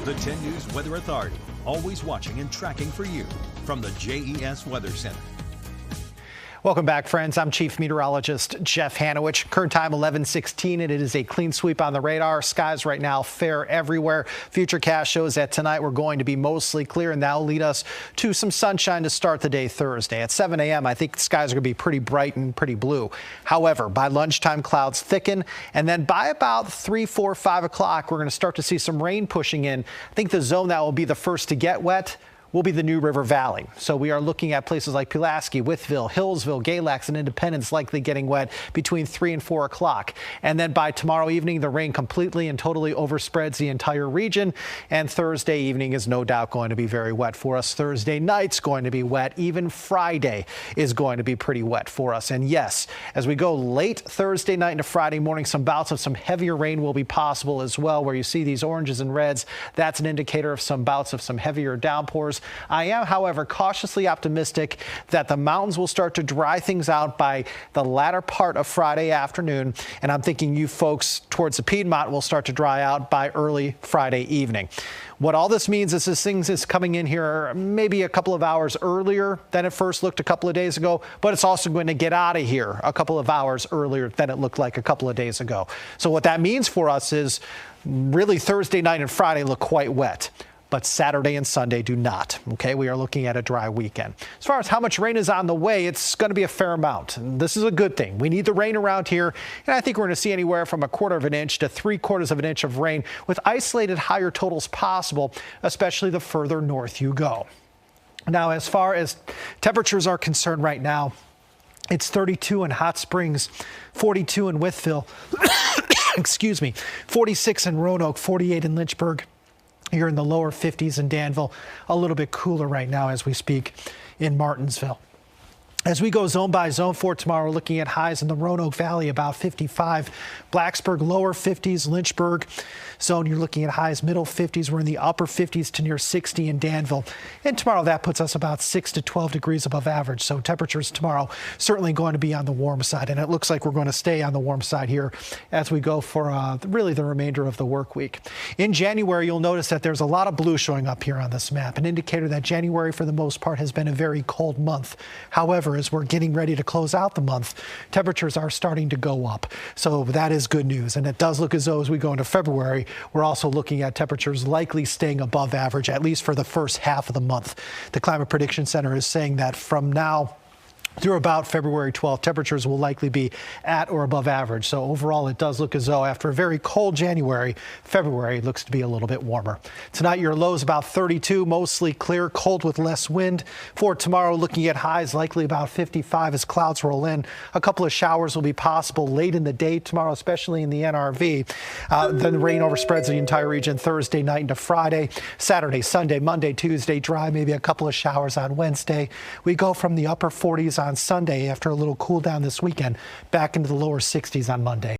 The 10 News Weather Authority, always watching and tracking for you from the JES Weather Center. Welcome back, friends. I'm Chief Meteorologist Jeff Hanowich. Current time 11:16, and it is a clean sweep on the radar. Skies right now fair everywhere. Futurecast shows that tonight we're going to be mostly clear, and that will lead us to some sunshine to start the day Thursday. At 7 a.m., I think the skies are going to be pretty bright and pretty blue. However, by lunchtime, clouds thicken, and then by about 3, 4, 5 o'clock, we're going to start to see some rain pushing in. I think the zone that will be the first to get wet will be the New River Valley. So we are looking at places like Pulaski, Wytheville, Hillsville, Galax, and Independence likely getting wet between 3 and 4 o'clock. And then by tomorrow evening, the rain completely and totally overspreads the entire region. And Thursday evening is no doubt going to be very wet for us. Thursday night's going to be wet. Even Friday is going to be pretty wet for us. And yes, as we go late Thursday night into Friday morning, some bouts of some heavier rain will be possible as well. Where you see these oranges and reds, that's an indicator of some bouts of some heavier downpours. I am, however, cautiously optimistic that the mountains will start to dry things out by the latter part of Friday afternoon. And I'm thinking you folks towards the Piedmont will start to dry out by early Friday evening. What all this means is this thing is coming in here maybe a couple of hours earlier than it first looked a couple of days ago, but it's also going to get out of here a couple of hours earlier than it looked like a couple of days ago. So what that means for us is really Thursday night and Friday look quite wet, but Saturday and Sunday do not. Okay, we are looking at a dry weekend. As far as how much rain is on the way, it's going to be a fair amount. And this is a good thing. We need the rain around here, and I think we're going to see anywhere from 1/4 of an inch to 3/4 of an inch of rain with isolated higher totals possible, especially the further north you go. Now, as far as temperatures are concerned right now, it's 32 in Hot Springs, 42 in Wytheville, excuse me, 46 in Roanoke, 48 in Lynchburg. You're in the lower 50s in Danville, a little bit cooler right now as we speak in Martinsville. As we go zone by zone for tomorrow, we're looking at highs in the Roanoke Valley, about 55. Blacksburg, lower 50s. Lynchburg zone, you're looking at highs, middle 50s. We're in the upper 50s to near 60 in Danville. And tomorrow, that puts us about 6 to 12 degrees above average. So temperatures tomorrow certainly going to be on the warm side. And it looks like we're going to stay on the warm side here as we go for really the remainder of the work week. In January, you'll notice that there's a lot of blue showing up here on this map, an indicator that January, for the most part, has been a very cold month. However, as we're getting ready to close out the month, temperatures are starting to go up. So that is good news. And it does look as though as we go into February, we're also looking at temperatures likely staying above average, at least for the first half of the month. The Climate Prediction Center is saying that from now through about February 12th, temperatures will likely be at or above average. So overall, it does look as though after a very cold January, February looks to be a little bit warmer. Tonight, your lows about 32, mostly clear, cold with less wind. For tomorrow, looking at highs likely about 55 as clouds roll in. A couple of showers will be possible late in the day tomorrow, especially in the NRV. Then the rain overspreads the entire region Thursday night into Friday. Saturday, Sunday, Monday, Tuesday, dry, maybe a couple of showers on Wednesday. We go from the upper 40s on Sunday after a little cool down this weekend back into the lower 60s on Monday.